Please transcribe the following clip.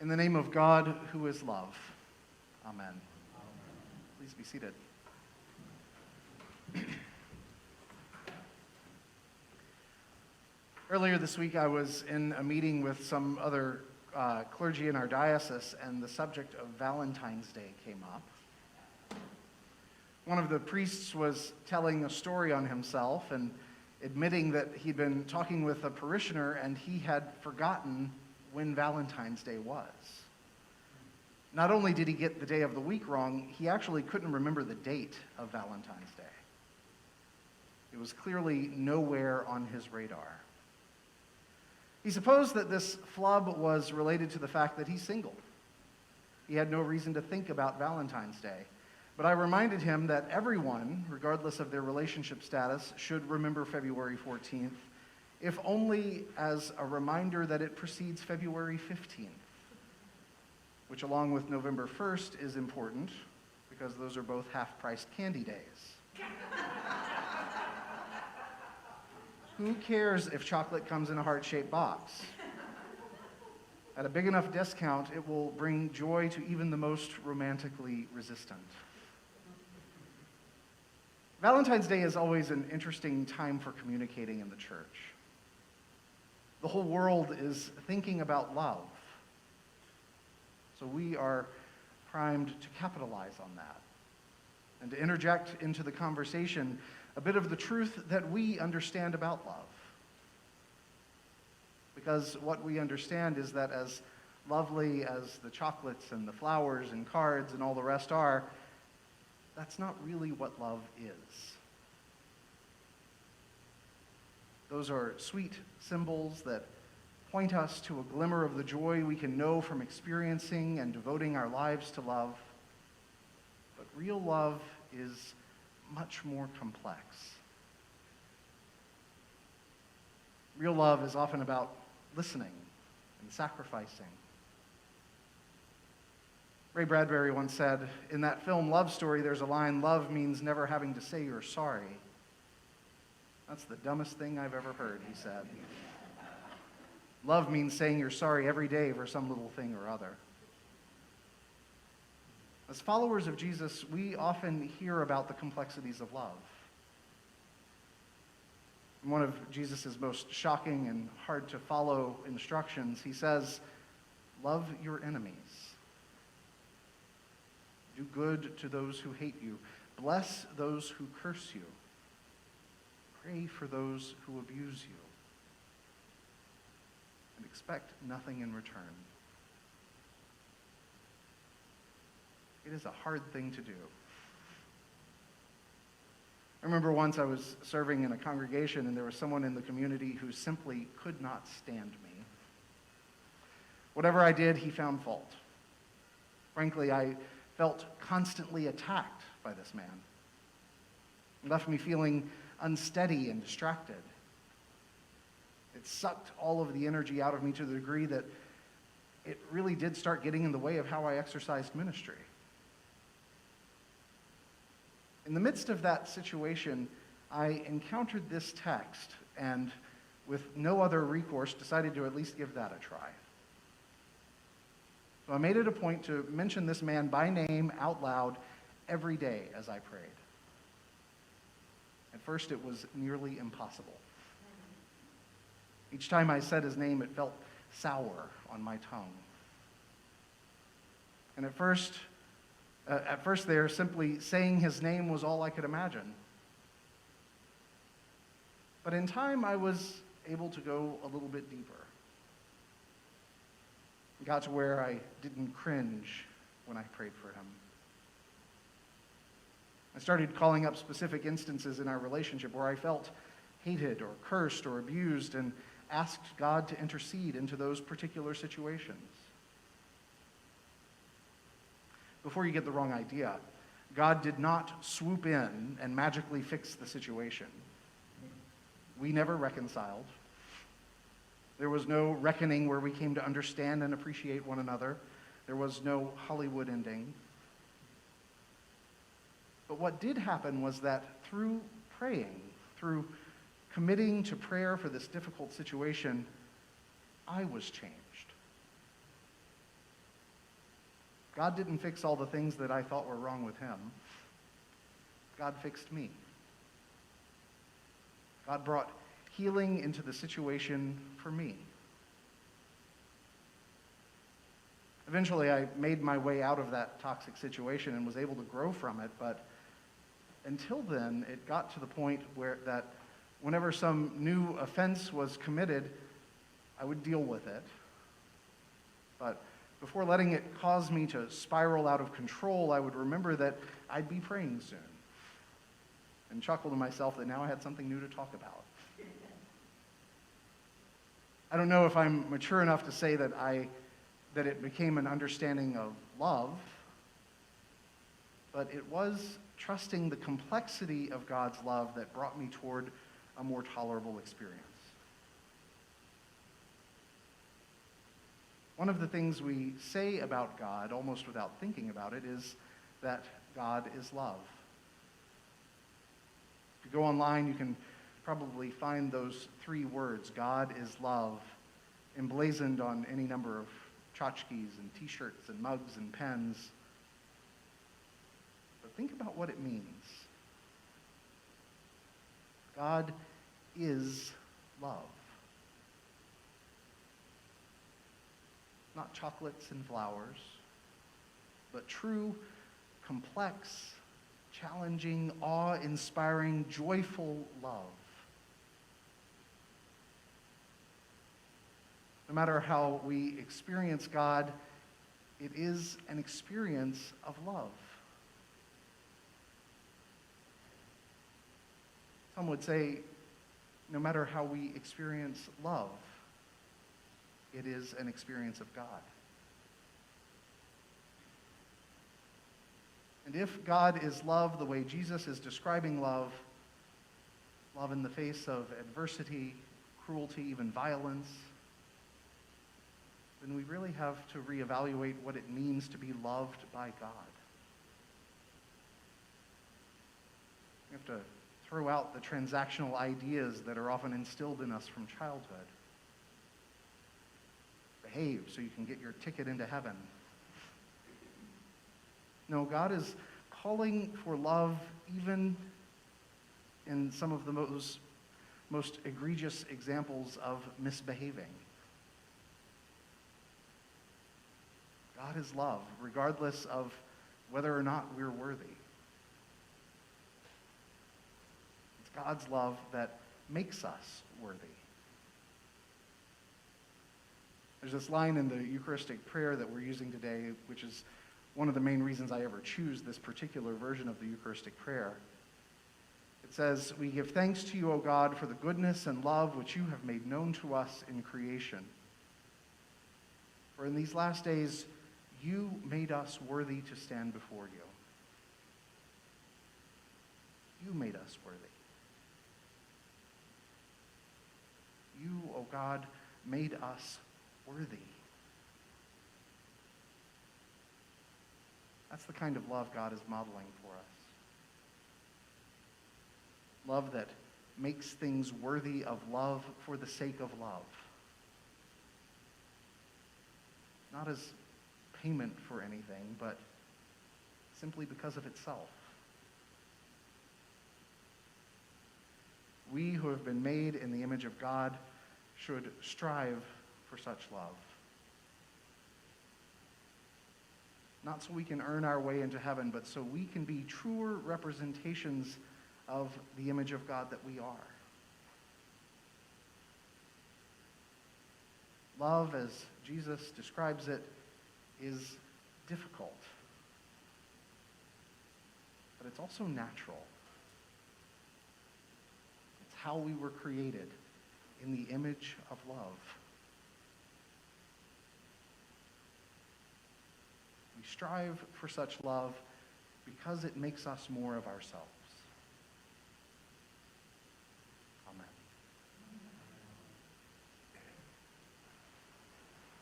In the name of God, who is love. Amen. Please be seated. Earlier this week, I was in a meeting with some other clergy in our diocese, and the subject of Valentine's Day came up. One of the priests was telling a story on himself and admitting that he'd been talking with a parishioner and he had forgotten when Valentine's Day was. Not only did he get the day of the week wrong, he actually couldn't remember the date of Valentine's Day. It was clearly nowhere on his radar. He supposed that this flub was related to the fact that he's single. He had no reason to think about Valentine's Day. But I reminded him that everyone, regardless of their relationship status, should remember February 14th, if only as a reminder that it precedes February 15th, which along with November 1st is important because those are both half-priced candy days. Who cares if chocolate comes in a heart-shaped box? At a big enough discount, it will bring joy to even the most romantically resistant. Valentine's Day is always an interesting time for communicating in the church. The whole world is thinking about love. So we are primed to capitalize on that and to interject into the conversation a bit of the truth that we understand about love. Because what we understand is that as lovely as the chocolates and the flowers and cards and all the rest are, that's not really what love is. Those are sweet symbols that point us to a glimmer of the joy we can know from experiencing and devoting our lives to love. But real love is much more complex. Real love is often about listening and sacrificing. Ray Bradbury once said, in that film Love Story, there's a line, "Love means never having to say you're sorry." That's the dumbest thing I've ever heard, he said. Love means saying you're sorry every day for some little thing or other. As followers of Jesus, we often hear about the complexities of love. In one of Jesus' most shocking and hard to follow instructions, he says, "Love your enemies. Do good to those who hate you. Bless those who curse you. Pray for those who abuse you. And expect nothing in return." It is a hard thing to do. I remember once I was serving in a congregation and there was someone in the community who simply could not stand me. Whatever I did, he found fault. Frankly, I felt constantly attacked by this man. It left me feeling unsteady and distracted. It sucked all of the energy out of me to the degree that it really did start getting in the way of how I exercised ministry. In the midst of that situation, I encountered this text and, with no other recourse, decided to at least give that a try. So I made it a point to mention this man by name out loud every day as I prayed. At first, it was nearly impossible. Each time I said his name, it felt sour on my tongue. And at first there, simply saying his name was all I could imagine. But in time, I was able to go a little bit deeper. It got to where I didn't cringe when I prayed for him. I started calling up specific instances in our relationship where I felt hated or cursed or abused and asked God to intercede into those particular situations. Before you get the wrong idea, God did not swoop in and magically fix the situation. We never reconciled. There was no reckoning where we came to understand and appreciate one another. There was no Hollywood ending. But what did happen was that through praying, through committing to prayer for this difficult situation, I was changed. God didn't fix all the things that I thought were wrong with him. God fixed me. God brought healing into the situation for me. Eventually, I made my way out of that toxic situation and was able to grow from it, but until then, it got to the point where that whenever some new offense was committed, I would deal with it. But before letting it cause me to spiral out of control, I would remember that I'd be praying soon and chuckle to myself that now I had something new to talk about. I don't know if I'm mature enough to say that it became an understanding of love, but it was trusting the complexity of God's love that brought me toward a more tolerable experience. One of the things we say about God, almost without thinking about it, is that God is love. If you go online, you can probably find those 3 words, God is love, emblazoned on any number of tchotchkes and t-shirts and mugs and pens. But think about what it means. God is love. Not chocolates and flowers, but true, complex, challenging, awe-inspiring, joyful love. No matter how we experience God, it is an experience of love. Some would say, no matter how we experience love, it is an experience of God. And if God is love the way Jesus is describing love, love in the face of adversity, cruelty, even violence, then we really have to reevaluate what it means to be loved by God. We have to throw out the transactional ideas that are often instilled in us from childhood. Behave so you can get your ticket into heaven. No, God is calling for love even in some of the most egregious examples of misbehaving. God is love, regardless of whether or not we're worthy. It's God's love that makes us worthy. There's this line in the Eucharistic prayer that we're using today, which is one of the main reasons I ever choose this particular version of the Eucharistic prayer. It says, "We give thanks to you, O God, for the goodness and love which you have made known to us in creation. For in these last days, you made us worthy to stand before you." You made us worthy. You, O God, made us worthy. That's the kind of love God is modeling for us. Love that makes things worthy of love for the sake of love. Not as payment for anything, but simply because of itself. We who have been made in the image of God should strive for such love. Not so we can earn our way into heaven, but so we can be truer representations of the image of God that we are. Love, as Jesus describes it, is difficult, but it's also natural. It's how we were created, in the image of love. We strive for such love because it makes us more of ourselves.